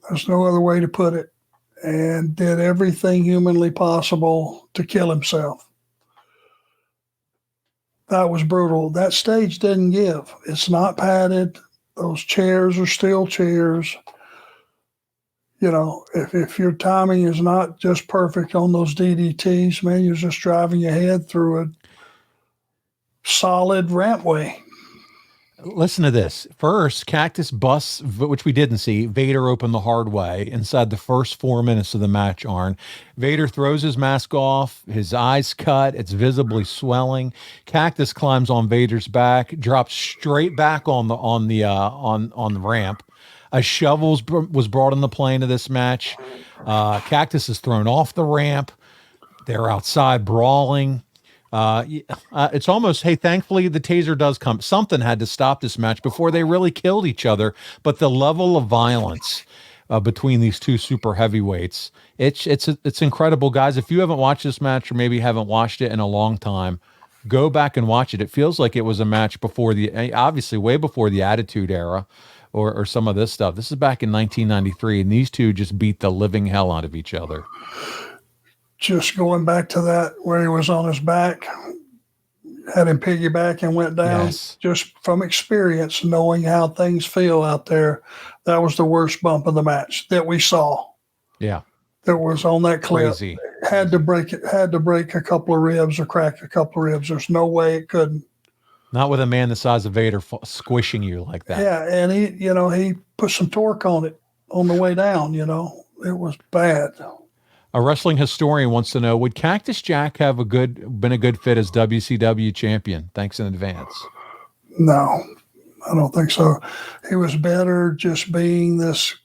There's no other way to put it. And did everything humanly possible to kill himself. That was brutal. That stage didn't give. It's not padded. Those chairs are steel chairs. You know, if your timing is not just perfect on those DDTs, man, you're just driving your head through a solid rampway. Listen to this. First, Cactus busts, which we didn't see. Vader opened the hard way inside the first 4 minutes of the match, Arn. Vader throws his mask off, his eyes cut, it's visibly swelling. Cactus climbs on Vader's back, drops straight back on the ramp. A shovel was brought on the plane of this match. Cactus is thrown off the ramp. They're outside brawling. It's almost, hey, thankfully the taser does come. Something had to stop this match before they really killed each other. But the level of violence between these two super heavyweights, it's incredible, guys. If you haven't watched this match or maybe haven't watched it in a long time, go back and watch it. It feels like it was a match before obviously way before the Attitude Era. Or some of this stuff. This is back in 1993, and these two just beat the living hell out of each other. Just going back to that where he was on his back, had him piggyback and went down. Yes. Just from experience, knowing how things feel out there, that was the worst bump of the match that we saw. Yeah. That was on that clip. Crazy. Had to break a couple of ribs or crack a couple of ribs. There's no way it couldn't. Not with a man the size of Vader squishing you like that. Yeah, and he put some torque on it on the way down, It was bad. A wrestling historian wants to know, would Cactus Jack have been a good fit as WCW champion? Thanks in advance. No, I don't think so. He was better just being this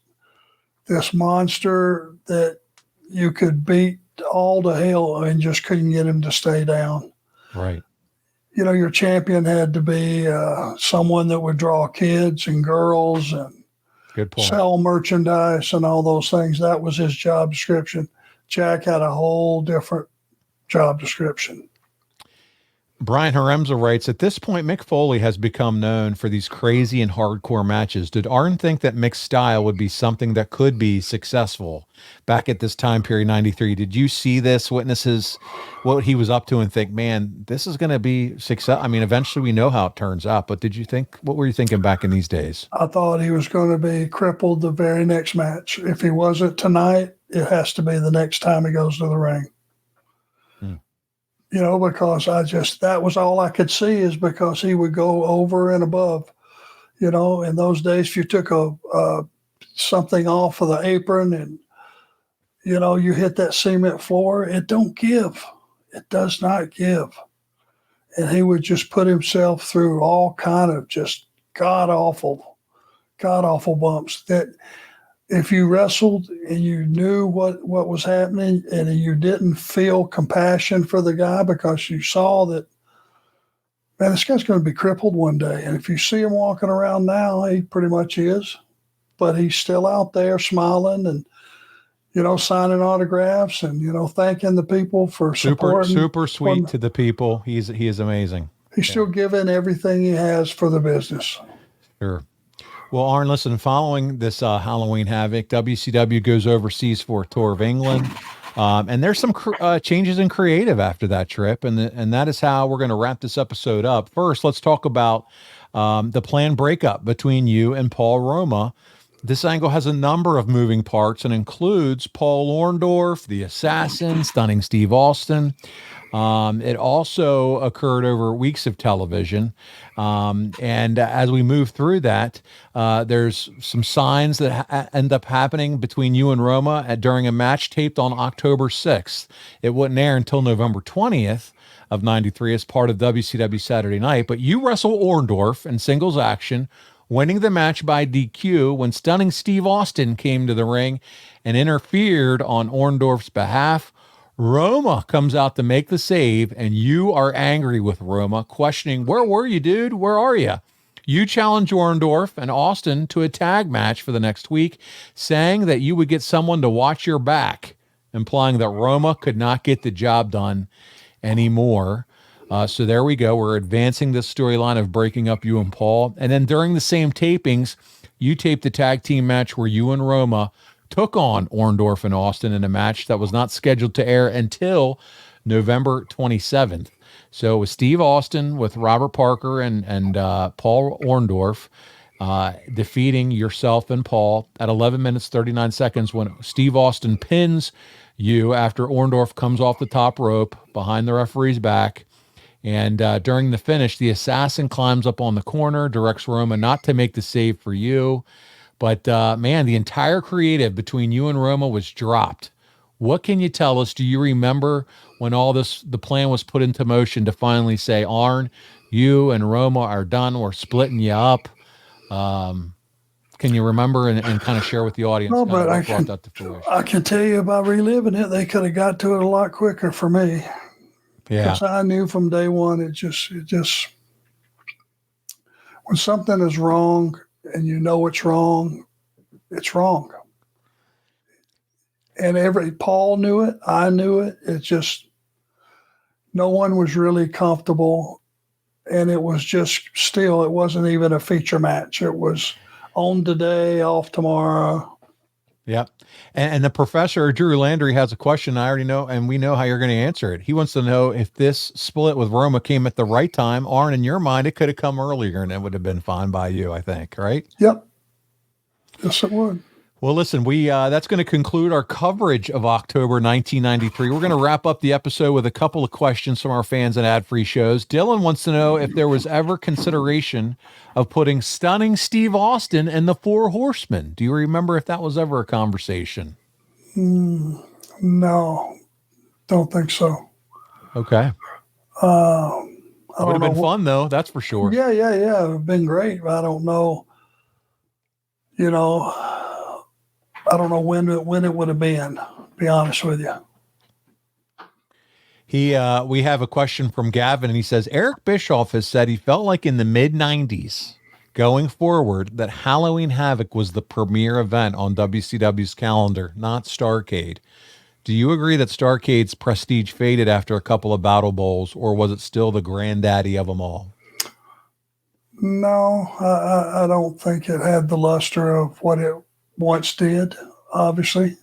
monster that you could beat all to hell and just couldn't get him to stay down. Right. Your champion had to be someone that would draw kids and girls and good point. Sell merchandise and all those things. That was his job description. Jack had a whole different job description. Brian Haremza writes, at this point, Mick Foley has become known for these crazy and hardcore matches. Did Arn think that Mick's style would be something that could be successful back at this time period, 93? Did you see this, witnesses what he was up to and think, man, this is going to be success? I mean, eventually we know how it turns out, but what were you thinking back in these days? I thought he was going to be crippled the very next match. If he wasn't tonight, it has to be the next time he goes to the ring. Because that was all I could see is because he would go over and above. In those days, if you took a something off of the apron and, you know, you hit that cement floor, it don't give. It does not give. And he would just put himself through all kind of just god-awful bumps that if you wrestled and you knew what was happening and you didn't feel compassion for the guy because you saw that, man, this guy's going to be crippled one day. And if you see him walking around now, he pretty much is, but he's still out there smiling and, you know, signing autographs and, you know, thanking the people for supporting. Super sweet to the people. He is amazing. He's still giving everything he has for the business. Sure. Well, Arn, listen, following this Halloween Havoc, WCW goes overseas for a tour of England. And there's some changes in creative after that trip. And that is how we're going to wrap this episode up. First, let's talk about the planned breakup between you and Paul Roma. This angle has a number of moving parts and includes Paul Orndorff, the Assassin, Stunning Steve Austin. It also occurred over weeks of television. And as we move through that, there's some signs that end up happening between you and Roma during a match taped on October 6th. It wouldn't air until November 20th of 93 as part of WCW Saturday Night. But you wrestle Orndorff in singles action, winning the match by DQ when Stunning Steve Austin came to the ring and interfered on Orndorff's behalf. Roma comes out to make the save, and you are angry with Roma, questioning, where were you, dude? Where are you? You challenge Orndorff and Austin to a tag match for the next week, saying that you would get someone to watch your back, implying that Roma could not get the job done anymore. So there we go. We're advancing this storyline of breaking up you and Paul. And then during the same tapings, you taped the tag team match where you and Roma took on Orndorff and Austin in a match that was not scheduled to air until November 27th. So it was Steve Austin with Robert Parker and Paul Orndorff defeating yourself and Paul at 11 minutes, 39 seconds when Steve Austin pins you after Orndorff comes off the top rope behind the referee's back. And during the finish, the Assassin climbs up on the corner, directs Roma not to make the save for you. But, man, the entire creative between you and Roma was dropped. What can you tell us? Do you remember when the plan was put into motion to finally say, Arn, you and Roma are done, we're splitting you up? Can you remember and kind of share with the audience? No, but I can tell you about reliving it. They could have got to it a lot quicker for me. Yeah. Because I knew from day one, it just, when something is wrong and you know it's wrong, it's wrong. And Paul knew it, I knew it. It just, no one was really comfortable. And it was just still, it wasn't even a feature match. It was on today, off tomorrow. Yep. And the professor, Drew Landry, has a question. I already know, and we know how you're going to answer it. He wants to know if this split with Roma came at the right time. Arn, in your mind, it could have come earlier and it would have been fine by you, I think, right? Yep. Yes, it would. Well, listen, that's going to conclude our coverage of October 1993. We're going to wrap up the episode with a couple of questions from our fans and ad-free shows. Dylan wants to know if there was ever consideration of putting Stunning Steve Austin and the Four Horsemen. Do you remember if that was ever a conversation? No, don't think so. Okay. It would have been fun, though, that's for sure. Yeah. It would have been great. But I don't know. You know, I don't know when it would have been, to be honest with you. We have a question from Gavin, and he says, Eric Bischoff has said he felt like in the mid-90s, going forward, that Halloween Havoc was the premier event on WCW's calendar, not Starrcade. Do you agree that Starrcade's prestige faded after a couple of Battle Bowls, or was it still the granddaddy of them all? No, I don't think it had the luster of what it once did, obviously.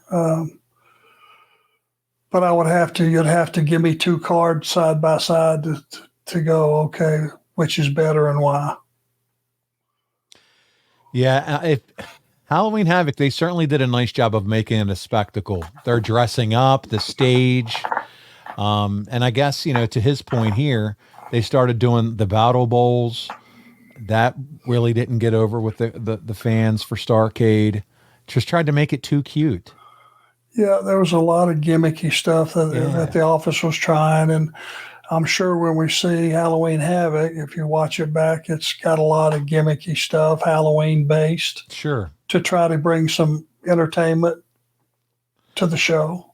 But you'd have to give me two cards side by side to go, okay, which is better and why. Yeah, if Halloween Havoc, they certainly did a nice job of making it a spectacle. They're dressing up, the stage. And I guess, to his point here, they started doing the Battle Bowls. That really didn't get over with the fans for Starrcade. Just tried to make it too cute. Yeah, there was a lot of gimmicky stuff that the office was trying, and I'm sure when we see Halloween Havoc, if you watch it back, it's got a lot of gimmicky stuff, Halloween based, Sure. to try to bring some entertainment to the show.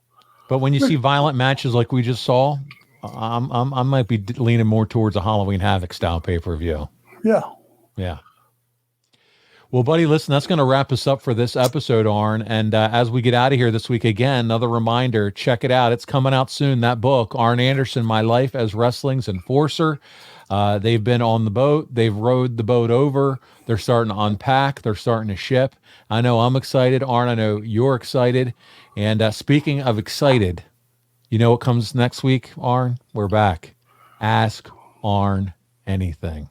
But when you see violent matches like we just saw, I might be leaning more towards a Halloween Havoc style pay-per-view. Yeah. Yeah. Well, buddy, listen, that's going to wrap us up for this episode, Arn. And as we get out of here this week, again, another reminder, check it out. It's coming out soon, that book, Arn Anderson, My Life as Wrestling's Enforcer. They've been on the boat. They've rowed the boat over. They're starting to unpack. They're starting to ship. I know I'm excited. Arn, I know you're excited. And speaking of excited, you know what comes next week, Arn? We're back. Ask Arn Anything.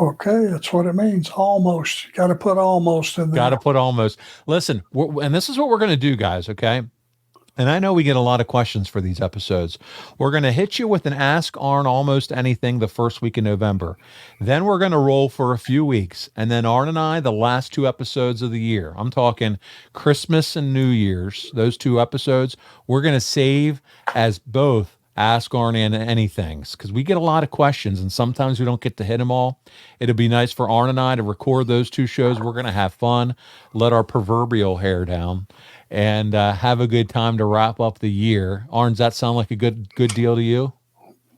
Okay, that's what it means. Almost. Got to put almost in there. Got to put almost. Listen, and this is what we're going to do, guys, okay? And I know we get a lot of questions for these episodes. We're going to hit you with an Ask Arn Almost Anything the first week in November. Then we're going to roll for a few weeks. And then Arn and I, the last 2 episodes of the year, I'm talking Christmas and New Year's, those 2 episodes, we're going to save as both Ask Arn and Anythings, because we get a lot of questions and sometimes we don't get to hit them all. It'll be nice for Arn and I to record those 2 shows. We're going to have fun, let our proverbial hair down, and have a good time to wrap up the year. Arn, does that sound like a good deal to you?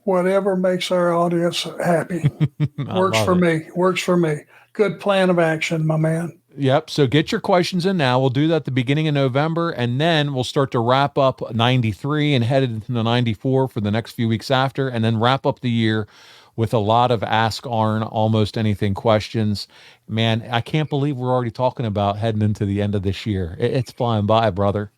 Whatever makes our audience happy. Works for me. Works for me. Good plan of action, my man. Yep. So get your questions in now. We'll do that at the beginning of November, and then we'll start to wrap up 93 and head into 94 for the next few weeks after, and then wrap up the year with a lot of Ask Arn Almost Anything questions. Man, I can't believe we're already talking about heading into the end of this year. It's flying by, brother.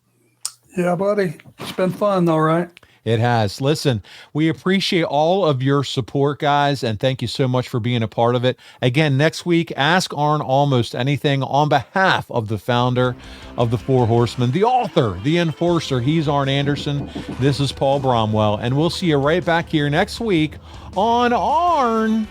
Yeah, buddy. It's been fun, though, right? It has. Listen, we appreciate all of your support, guys, and thank you so much for being a part of it. Again, next week, Ask Arn Almost Anything on behalf of the founder of the 4 Horsemen, the author, the enforcer. He's Arn Anderson. This is Paul Bromwell, and we'll see you right back here next week on Arn